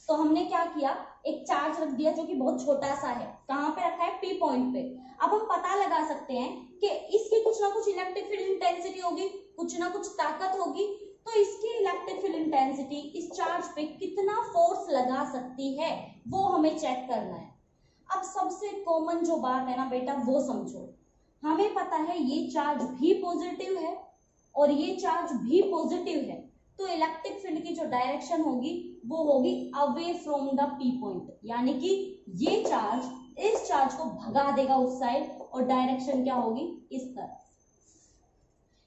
तो हमने क्या किया, एक चार्ज रख दिया जो कि बहुत छोटा सा है, कहाँ पे रखा है, पी पॉइंट पे। अब हम पता लगा सकते हैं कि इसकी कुछ ना कुछ इलेक्ट्रिक फील्ड इंटेंसिटी होगी, कुछ ना कुछ ताकत होगी। तो इसकी इलेक्ट्रिक फील्ड इंटेंसिटी इस चार्ज पे कितना फोर्स लगा सकती है, वो हमें चेक करना है। अब सबसे कॉमन जो बात है ना बेटा वो समझो, हमें पता है ये चार्ज भी पॉजिटिव है और ये चार्ज भी पॉजिटिव है, तो इलेक्ट्रिक फील्ड की जो डायरेक्शन होगी वो होगी away from the P point, यानी कि ये चार्ज इस चार्ज को भगा देगा उस साइड और डायरेक्शन क्या होगी इस तरफ।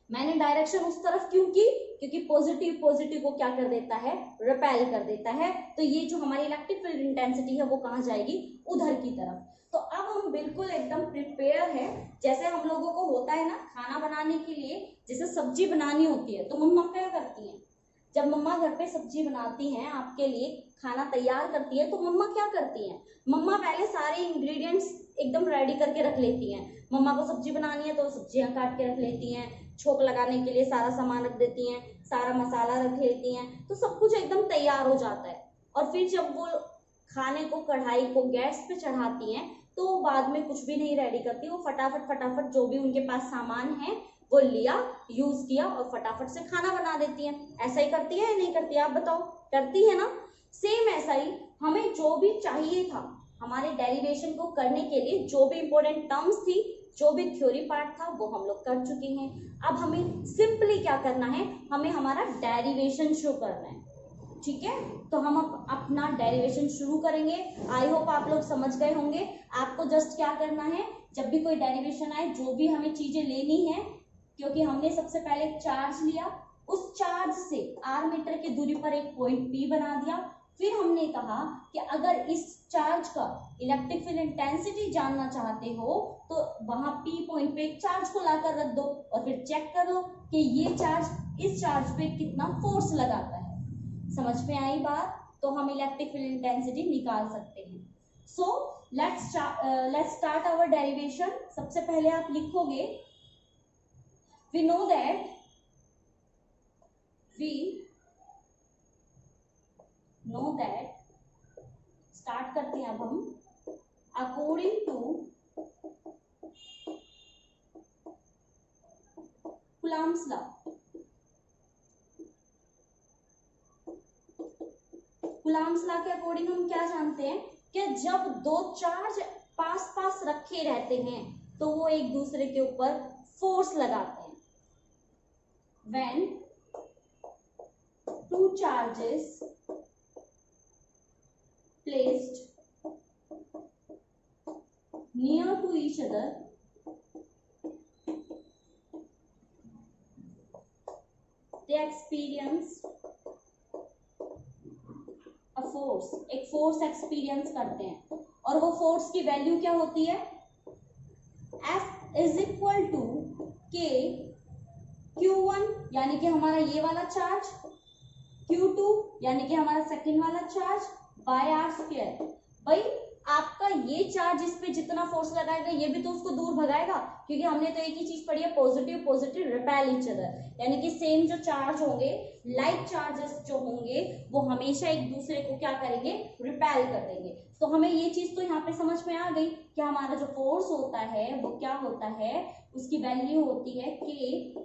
मैंने डायरेक्शन उस तरफ क्यों की, क्योंकि पॉजिटिव पॉजिटिव को क्या कर देता है, रिपेल कर देता है, तो ये जो हमारी इलेक्ट्रिक फील्ड इंटेंसिटी है वो कहाँ जाएगी, उधर की तरफ। तो अब हम बिल्कुल एकदम प्रिपेयर है, जैसे हम लोगों को होता है ना खाना बनाने के लिए, जैसे सब्जी बनानी होती है तो मम्मा क्या करती हैं, जब मम्मा घर पे सब्जी बनाती हैं आपके लिए खाना तैयार करती है, तो मम्मा क्या करती हैं, मम्मा पहले सारे इंग्रेडिएंट्स एकदम रेडी करके रख लेती हैं। मम्मा को सब्जी बनानी है तो सब्जियां काट के रख लेती हैं, छोंक लगाने के लिए सारा सामान रख देती हैं, सारा मसाला रख लेती हैं, तो सब कुछ एकदम तैयार हो जाता है। और फिर जब वो खाने को कढ़ाई को गैस पे चढ़ाती हैं तो वो बाद में कुछ भी नहीं रेडी करती, वो फटाफट फटाफट जो भी उनके पास सामान है वो लिया, यूज किया और फटाफट से खाना बना देती हैं। ऐसा ही करती है या नहीं करती है, आप बताओ, करती है ना। सेम ऐसा ही हमें जो भी चाहिए था हमारे डेरिवेशन को करने के लिए, जो भी इंपॉर्टेंट टर्म्स थी, जो भी थ्योरी पार्ट था वो हम लोग कर चुके हैं। अब हमें सिंपली क्या करना है, हमें हमारा डेरिवेशन शो करना है, ठीक है। तो हम अपना डेरिवेशन शुरू करेंगे। आई होप आप लोग समझ गए होंगे। आपको जस्ट क्या करना है, जब भी कोई डेरिवेशन आए, जो भी हमें चीजें लेनी है, क्योंकि हमने सबसे पहले एक चार्ज लिया, उस चार्ज से r मीटर की दूरी पर एक पॉइंट P बना दिया। फिर हमने कहा कि अगर इस चार्ज का इलेक्ट्रिक फील्ड इंटेंसिटी जानना चाहते हो तो वहां P पॉइंट पे एक चार्ज को लाकर रख दो और फिर चेक कर लो कि ये चार्ज इस चार्ज पे कितना फोर्स लगाता है। समझ में आई बात? तो हम इलेक्ट्रिक फील्ड इंटेंसिटी निकाल सकते हैं। So let's start our derivation. सबसे पहले आप लिखोगे, we know that स्टार्ट करते हैं अब हम, according to Coulomb's law, Coulomb's law के अकॉर्डिंग हम क्या जानते हैं कि जब दो चार्ज पास पास रखे रहते हैं तो वो एक दूसरे के ऊपर फोर्स लगाते हैं। When two charges placed near to each other, they experience a force, एक फोर्स एक्सपीरियंस करते हैं। और वो फोर्स की वैल्यू क्या होती है, F is equal to K Q1 यानी कि हमारा ये वाला चार्ज, Q2 यानी कि हमारा सेकंड वाला चार्ज, बाय आर स्क्वायर। भाई आपका ये चार्ज इस पे जितना फोर्स लगाएगा ये भी तो उसको दूर भगाएगा, क्योंकि हमने तो एक ही चीज पढ़ी है, positive positive repel each other, यानी कि सेम जो चार्ज होंगे, लाइक चार्जेस जो होंगे वो हमेशा एक दूसरे को क्या करेंगे, रिपेल कर देंगे। तो हमें ये चीज तो यहाँ पे समझ में आ गई कि हमारा जो फोर्स होता है वो क्या होता है, उसकी वैल्यू होती है K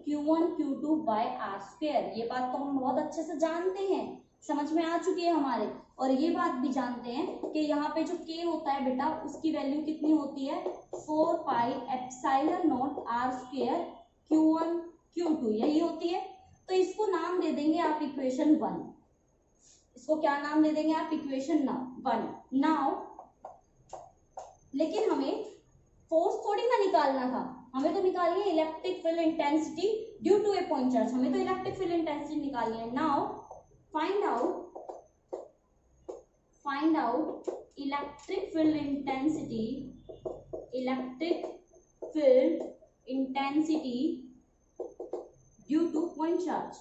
Q1 Q2 bye are square. ये बात तो हम बहुत अच्छे से जानते हैं, समझ में आ चुकी है हमारे। और ये बात भी जानते हैं कि यहाँ पे जो K होता है बेटा, उसकी वैल्यू कितनी होती है, 4 pi epsilon not R square Q1 Q2, यही होती है। तो इसको नाम दे देंगे आप इक्वेशन 1। इसको क्या नाम दे देंगे आप, इक्वेशन 1। नाउ लेकिन हमें फोर्स थोड़ी ना निकालना था, हमें तो निकालनी है electric field intensity due to a point charge, हमें तो इलेक्ट्रिक फील्ड इंटेंसिटी निकालनी है। Now find out electric field intensity due to point charge,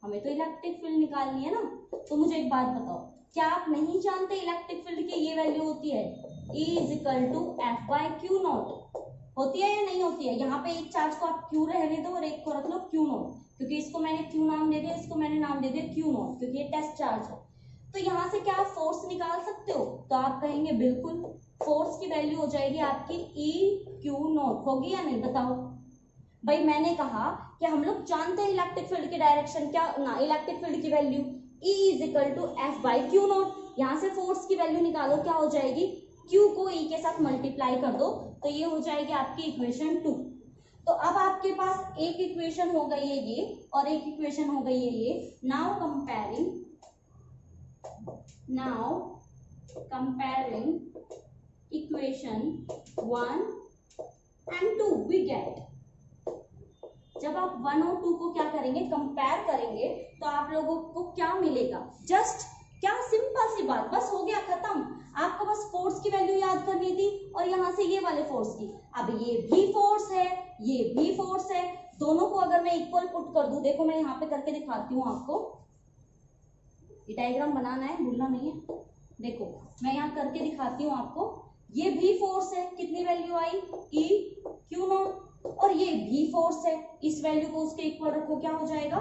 हमें तो इलेक्ट्रिक फील्ड निकालनी है ना। तो मुझे एक बात बताओ, क्या आप नहीं जानते इलेक्ट्रिक फील्ड की ये वैल्यू होती है E is equal to F by Q nought, होती है या नहीं होती है? यहाँ पे एक चार्ज को आप क्यू रहने दो और एक को रख लो क्यू नॉट, क्योंकि इसको मैंने क्यू नाम दे दिया, इसको मैंने नाम दे दिया क्यू नॉट, क्योंकि ये टेस्ट चार्ज है। तो यहाँ से क्या आप फोर्स निकाल सकते हो? तो आप कहेंगे बिल्कुल, फोर्स की वैल्यू हो जाएगी आपकी E क्यू नॉट, होगी या नहीं बताओ? भाई मैंने कहा कि हम लोग जानते हैं इलेक्ट्रिक फील्ड की डायरेक्शन क्या ना, इलेक्ट्रिक फील्ड की value E is equal to F by Q naught, यहाँ से फोर्स की वैल्यू निकालो, क्या हो जाएगी, Q को E के साथ मल्टीप्लाई कर दो तो ये हो जाएगी आपकी इक्वेशन 2। तो अब आपके पास एक इक्वेशन हो गई है ये और एक इक्वेशन हो गई है ये। Now comparing equation 1 and 2 we get, जब आप 1 और 2 को क्या करेंगे, कंपेयर करेंगे तो आप लोगों को क्या मिलेगा, जस्ट क्या सिंपल सी बात, बस हो गया खत्म। आपको बस फोर्स की वैल्यू याद करनी थी और यहाँ से ये वाले फोर्स की। अब ये भी फोर्स है, ये भी फोर्स है, दोनों को अगर मैं इक्वल पुट कर दूं, देखो मैं यहाँ पे करके दिखाती हूँ आपको, ये डायग्राम बनाना है, भूलना नहीं है। देखो मैं यहाँ करके दिखाती हूँ आपको, ये भी फोर्स है, कितनी value I, E Q not, और ये भी फोर्स है, इस वैल्यू को उसके इक्वल रखो, क्या हो जाएगा,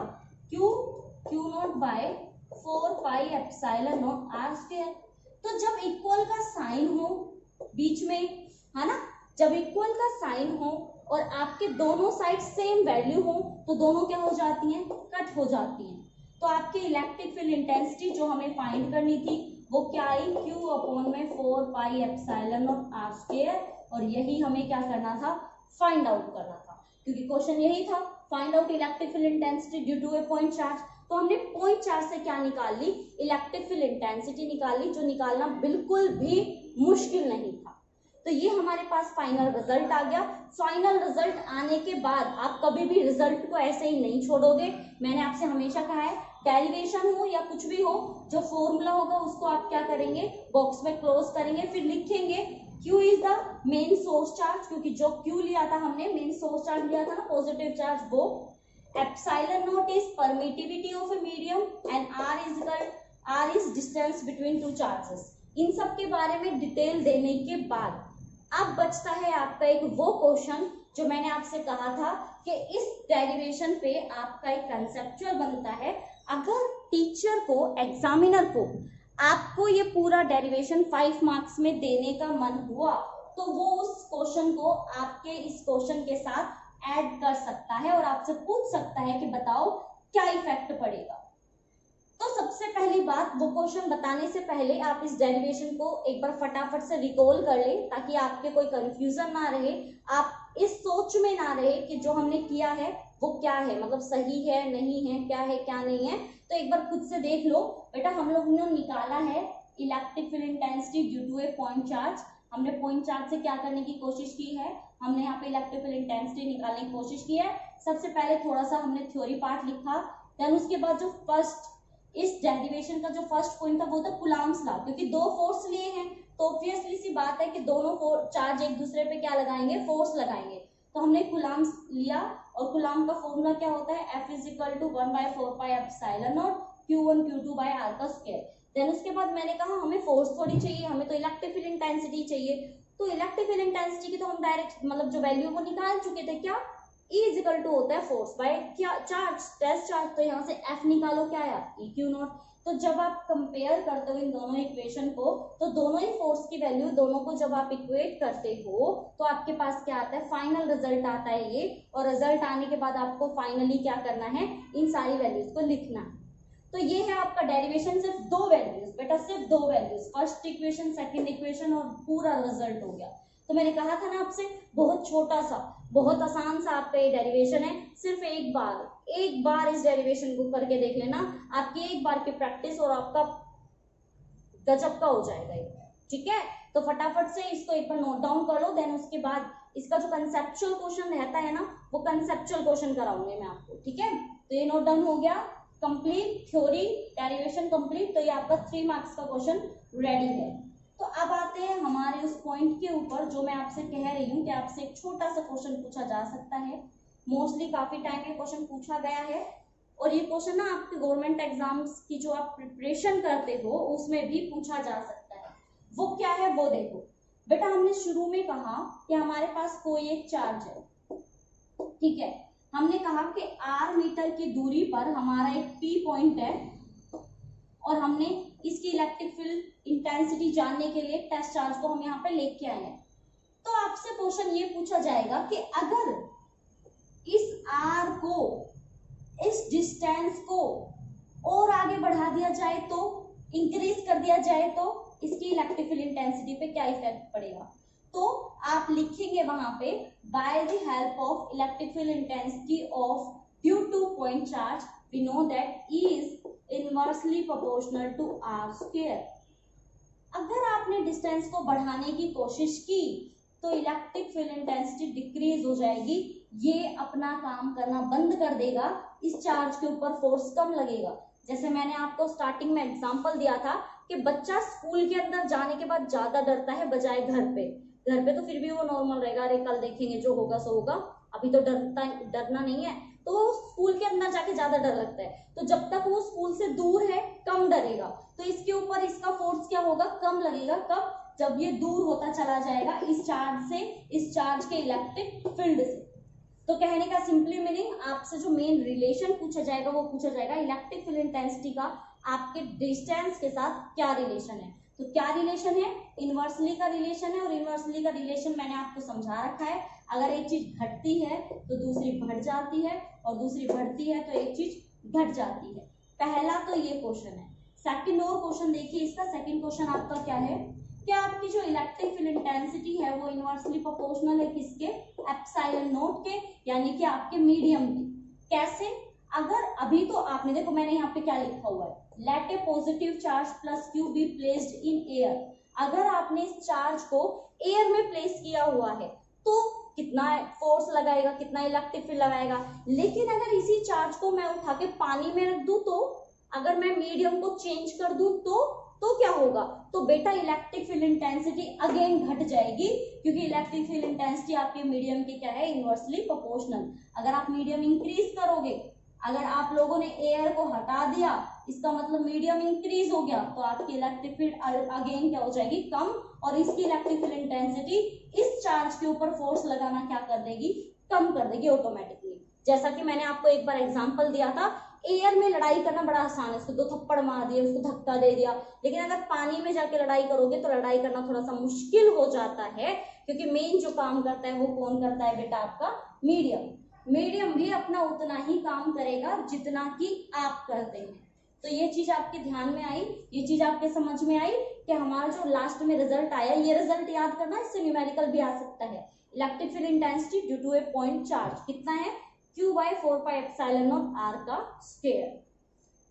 Q naught by 4 pi epsilon not R square. तो जब इक्वल का साइन हो बीच में, है ना, जब इक्वल का साइन हो और आपके दोनों साइड सेम वैल्यू हो तो दोनों क्या हो जाती हैं, कट हो जाती हैं। तो आपकी इलेक्ट्रिक फील्ड इंटेंसिटी जो हमें फाइंड करनी थी वो क्या आई, Q अपॉन में 4 pi epsilon not R square, और यही हमें क्या करना था, फाइंड आउट करना था, क्योंकि क्वेश्चन यही था, find out electric field intensity due to a point charge. तो हमने पॉइंट चार्ज से क्या निकाल ली, इलेक्ट्रिक फील्ड इंटेंसिटी निकाल ली, जो निकालना बिल्कुल भी मुश्किल नहीं था। तो ये हमारे पास फाइनल रिजल्ट आ गया। फाइनल रिजल्ट आने के बाद आप कभी भी रिजल्ट को ऐसे ही नहीं छोड़ोगे। मैंने आपसे हमेशा कहा है, डेरिवेशन हो या कुछ भी हो, जो फॉर्मूला होगा उसको आप क्या करेंगे, बॉक्स में क्लोज करेंगे, फिर लिखेंगे Q is the main source charge, क्योंकि जो Q लिया था हमने, मेन सोर्स चार्ज लिया था ना, पॉजिटिव चार्ज, वो epsilon naught is permittivity of a medium and R is distance between two charges. इन सब के बारे में डिटेल देने के बाद अब बचता है आपका एक वो क्वेश्चन जो मैंने आपसे कहा था कि इस डेरिवेशन पे आपका एक कंसेप्चुअल बनता है। अगर टीचर को, एग्जामिनर को, आपको ये पूरा डेरिवेशन 5 मार्क्स में देने का मन हुआ तो वो उस क्वेश्चन को आपके इस क्वेश्चन के साथ ऐड कर सकता है और आपसे पूछ सकता है कि बताओ क्या इफेक्ट पड़ेगा। तो सबसे पहली बात, वो क्वेश्चन बताने से पहले आप इस डेरिवेशन को एक बार फटाफट से रिकॉल कर लें ताकि आपके कोई कंफ्यूजन ना रहे, आप इस सोच में ना रहे कि जो हमने किया है वो क्या है, मतलब सही है नहीं है, क्या है क्या नहीं है। तो एक बार खुद से देख लो बेटा, हम लोग ने निकाला है electric field intensity due to a point charge. हमने पॉइंट चार्ज से क्या करने की कोशिश की है, हमने यहाँ पे इलेक्ट्रिक फील्ड इंटेंसिटी निकालने की कोशिश की है। सबसे पहले थोड़ा सा हमने थ्योरी पार्ट लिखा, देन उसके बाद जो फर्स्ट इस डेरिवेशन का जो फर्स्ट पॉइंट था वो था कूलम्ब्स लॉ, क्योंकि दो फोर्स लिए हैं तो ऑब्वियसली सी बात है कि दोनों चार्ज एक दूसरे पे क्या लगाएंगे, फोर्स लगाएंगे। तो हमने कूलम्ब्स लिया और कूलम्ब का फॉर्मूला क्या होता है, F = 1/4 pi epsilon naught Q1 Q2 by R का स्क्वायर। देन उसके बाद मैंने कहा हमें फोर्स थोड़ी चाहिए, हमें तो इलेक्ट्रिक फील्ड इंटेंसिटी चाहिए। तो इलेक्ट्रिक फील्ड इंटेंसिटी की तो हम डायरेक्ट मतलब जो वैल्यू वो निकाल चुके थे, क्या E = होता है फोर्स बाय क्या, चार्ज, टेस्ट चार्ज। तो यहाँ से F निकालो, क्या आया, EQ0। तो जब आप कंपेयर करते हो इन दोनों इक्वेशन को तो दोनों ही फोर्स की वैल्यू, दोनों को जब आप इक्वेट करते हो तो आपके पास क्या आता है, फाइनल रिजल्ट आता है ये। और रिजल्ट आने के बाद आपको फाइनली क्या करना है, इन सारी वैल्यूज को लिखना है। तो ये है आपका डेरिवेशन, सिर्फ 2 वैल्यूज बेटा, सिर्फ 2 values, first equation, second equation, और पूरा रिजल्ट हो गया। तो मैंने कहा था ना आपसे, बहुत छोटा सा, बहुत आसान सा आपका ये डेरिवेशन है। सिर्फ एक बार इस डेरिवेशन को करके देख लेना, आपकी एक बार की प्रैक्टिस और आपका गजब का हो जाएगा ये, ठीक है। तो फटाफट से इसको एक बार नोट डाउन कर लो, देन उसके बाद इसका जो कंसेप्चुअल क्वेश्चन रहता है ना, वो कंसेप्चुअल क्वेश्चन कराऊंगी मैं आपको, ठीक है। तो ये नोट डाउन हो गया, कंप्लीट थ्योरी, डेरिवेशन कंप्लीट। तो ये आपका 3 मार्क्स का क्वेश्चन रेडी है। तो अब आते हैं हमारे उस पॉइंट के ऊपर जो मैं आपसे कह रही हूँ कि आपसे एक छोटा सा क्वेश्चन पूछा जा सकता है। मोस्टली काफी टाइम ये क्वेश्चन पूछा गया है और ये क्वेश्चन ना आपके गवर्नमेंट एग्जाम्स की जो आप प्रिपरेशन करते हो उसमें भी पूछा जा सकता है। वो क्या है वो देखो बेटा, हमने शुरू में कहा कि हमारे पास कोई एक चार्ज है, ठीक है। हमने कहा कि r मीटर की दूरी पर हमारा एक P पॉइंट है और हमने इसकी इलेक्ट्रिक फील्ड इंटेंसिटी जानने के लिए टेस्ट चार्ज को हम यहाँ पे लेके आए हैं। तो आपसे क्वेश्चन ये पूछा जाएगा कि अगर इस r को, इस डिस्टेंस को और आगे बढ़ा दिया जाए तो इंक्रीज कर दिया जाए तो इसकी इलेक्ट्रिक फील्ड इंटेंसिटी पे क्या इफेक्ट पड़ेगा। तो आप लिखेंगे वहां पे by the help of electric field intensity of due to point charge we know that E is inversely proportional to R square. अगर आपने डिस्टेंस को बढ़ाने की कोशिश की तो इलेक्ट्रिक फील्ड इंटेंसिटी डिक्रीज हो जाएगी, ये अपना काम करना बंद कर देगा, इस चार्ज के ऊपर फोर्स कम लगेगा। जैसे मैंने आपको स्टार्टिंग में एग्जांपल दिया था कि बच्चा स्कूल के अंदर जाने के बाद ज्यादा डरता है बजाय घर पे। घर पे तो फिर भी वो नॉर्मल रहेगा, अरे कल देखेंगे जो होगा सो होगा, अभी तो डरना नहीं है। तो स्कूल के अंदर जाके ज्यादा डर लगता है, तो जब तक वो स्कूल से दूर है कम डरेगा, तो इसके ऊपर इसका फोर्स क्या होगा, कम लगेगा। कब, जब ये दूर होता चला जाएगा इस चार्ज से, इस चार्ज के इलेक्ट्रिक फील्ड से। तो कहने का सिंपली मीनिंग, आपसे जो मेन रिलेशन पूछा जाएगा वो पूछा जाएगा इलेक्ट्रिक फील्ड इंटेंसिटी का आपके डिस्टेंस के साथ क्या रिलेशन है। तो क्या रिलेशन है, इनवर्सली का रिलेशन है, और इनवर्सली का रिलेशन मैंने आपको समझा रखा है। अगर एक चीज घटती है तो दूसरी बढ़ जाती है, और दूसरी बढ़ती है तो एक चीज घट जाती है। पहला तो ये क्वेश्चन है। सेकंड और क्वेश्चन देखिए, इसका सेकंड क्वेश्चन आपका क्या है, कि आपकी जो इलेक्ट्रिक फील्ड इंटेंसिटी है वो इनवर्सली प्रोपोर्शनल है किसके, एप्सिलॉन नॉट के, यानी कि आपके मीडियम के। कैसे, अगर अभी तो आपने देखो मैंने यहाँ पे क्या लिखा हुआ है, let a positive charge plus Q be placed in air. अगर आपने इस चार्ज को एयर में प्लेस किया हुआ है तो कितना फोर्स लगाएगा, कितना इलेक्ट्रिक फील्ड लगाएगा। लेकिन अगर इसी चार्ज को मैं उठा के पानी में रख दूं, तो अगर मैं मीडियम को चेंज कर दूं तो क्या होगा, तो बेटा इलेक्ट्रिक फील्ड इंटेंसिटी अगेन घट जाएगी, क्योंकि इलेक्ट्रिक फील्ड इंटेंसिटी आपके मीडियम की क्या है, इनवर्सली प्रोपोर्शनल। अगर आप मीडियम इंक्रीज करोगे, अगर आप लोगों ने एयर को हटा दिया, इसका मतलब मीडियम इंक्रीज हो गया, तो आपकी इलेक्ट्रिक फील्ड अगेन क्या हो जाएगी, कम, और इसकी इलेक्ट्रिक फील्ड इंटेंसिटी इस चार्ज के ऊपर फोर्स लगाना क्या कर देगी, कम कर देगी ऑटोमेटिकली। जैसा कि मैंने आपको एक बार एग्जांपल दिया था, एयर में लड़ाई करना बड़ा आसान है, उसको 2 थप्पड़ मार दिए, उसको धक्का दे दिया। लेकिन अगर पानी में जाके लड़ाई करोगे तो लड़ाई करना थोड़ा सा मुश्किल हो जाता है, क्योंकि मेन जो काम करता है वो कौन करता है बेटा, आपका मीडियम। मीडियम भी अपना उतना ही काम करेगा जितना कि आप करते हैं। तो ये चीज आपके ध्यान में आई, ये चीज आपके समझ में आई कि हमारा जो लास्ट में रिजल्ट आया, ये रिजल्ट याद करना, इससे न्यूमेरिकल भी आ सकता है। Electric field intensity due to a point charge कितना है, Q by 4 epsilon naught R का स्क्वायर।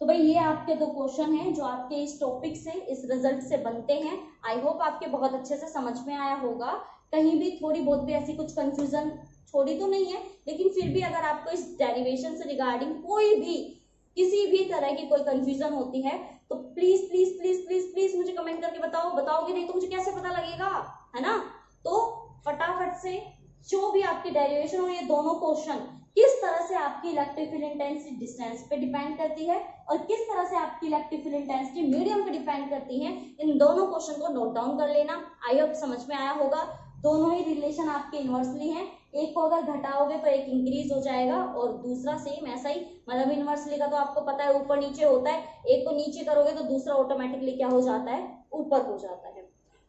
तो भाई ये आपके 2 क्वेश्चन हैं जो आपके इस टॉपिक से, इस रिजल्ट से बनते हैं। आई होप आपके बहुत अच्छे से समझ में आया होगा। कहीं भी थोड़ी बहुत भी ऐसी कुछ कंफ्यूजन छोड़ी तो नहीं है, लेकिन फिर भी अगर आपको इस डेरिवेशन से रिगार्डिंग कोई भी किसी भी तरह की कोई कंफ्यूजन होती है तो please please please please please मुझे कमेंट करके बताओ। बताओगे नहीं तो मुझे कैसे पता लगेगा, है ना। तो फटाफट से जो भी आपकी डेरिवेशन हो, ये दोनों क्वेश्चन किस तरह से आपकी इलेक्ट्रिक फील्ड इंटेंसिटी डिस्टेंस पे डिपेंड करती है और किस तरह से आपकी इलेक्ट्रिक फील्ड इंटेंसिटी मीडियम पे डिपेंड करती है, इन दोनों क्वेश्चन को नोट डाउन कर लेना। आई होप समझ में आया होगा। दोनों ही रिलेशन आपके इनवर्सली हैं, एक को अगर घटाओगे तो एक इंक्रीज हो जाएगा और दूसरा सेम ऐसा ही, मतलब इनवर्सली का तो आपको पता है ऊपर नीचे होता है, एक को नीचे करोगे तो दूसरा ऑटोमेटिकली क्या हो जाता है, ऊपर हो जाता है।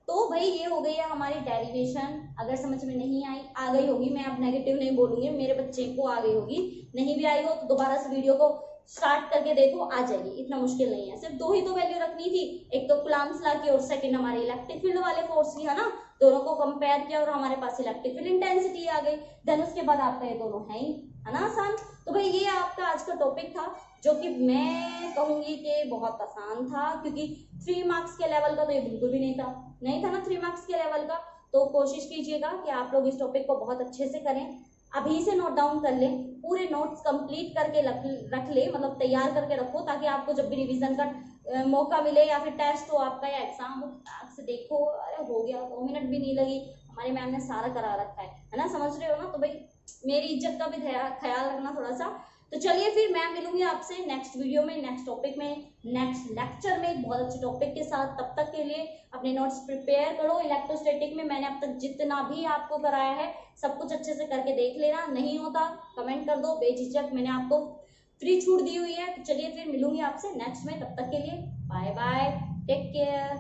तो भाई ये हो गई है हमारी डेरिवेशन। अगर समझ में नहीं आई, आ गई होगी, मैं अब नेगेटिव नहीं बोलूंगी, मेरे बच्चे को आ गई होगी, नहीं भी आई हो तो दोबारा से वीडियो को स्टार्ट करके देखो, आ जाएगी, इतना मुश्किल नहीं है। सिर्फ 2 ही तो वैल्यू रखनी थी, एक तो कूलम्ब्स लॉ की और सेकंड हमारे इलेक्ट्रिक फील्ड वाले फोर्स की, है ना। दोनों को कंपेयर किया और हमारे पास इलेक्ट्रिक फील्ड इंटेंसिटी आ गई, देन उसके बाद आपका ये दोनों है ही, है ना, आसान। तो भाई ये आपका आज का टॉपिक था, जो कि मैं कहूंगी कि बहुत आसान था, क्योंकि 3 मार्क्स के लेवल का तो ये बिल्कुल भी नहीं था ना 3 मार्क्स के लेवल का। तो कोशिश कीजिएगा कि आप लोग इस टॉपिक को बहुत अच्छे से करें, अभी से नोट डाउन कर लें, पूरे नोट्स कंप्लीट करके रख ले, मतलब तैयार करके रखो, ताकि आपको जब भी रिवीजन का मौका मिले या फिर टेस्ट हो आपका या एग्जाम हो, से देखो अरे हो गया, 2 मिनट भी नहीं लगी, हमारी मैम ने सारा करा रखा है ना, समझ रहे हो ना। तो भाई मेरी इज्जत का भी ख्याल रखना थोड़ा सा। तो चलिए फिर मैं मिलूंगी आपसे नेक्स्ट वीडियो में, नेक्स्ट टॉपिक में, नेक्स्ट लेक्चर में एक बहुत अच्छे टॉपिक के साथ। तब तक के लिए अपने नोट्स प्रिपेयर करो। इलेक्ट्रोस्टैटिक में मैंने अब तक जितना भी आपको कराया है सब कुछ अच्छे से करके देख लेना, नहीं होता कमेंट कर दो बेझिझक, मैंने आपको फ्री छूट दी हुई है। तो चलिए फिर मिलूंगी आपसे नेक्स्ट में, तब तक के लिए बाय बाय, टेक केयर।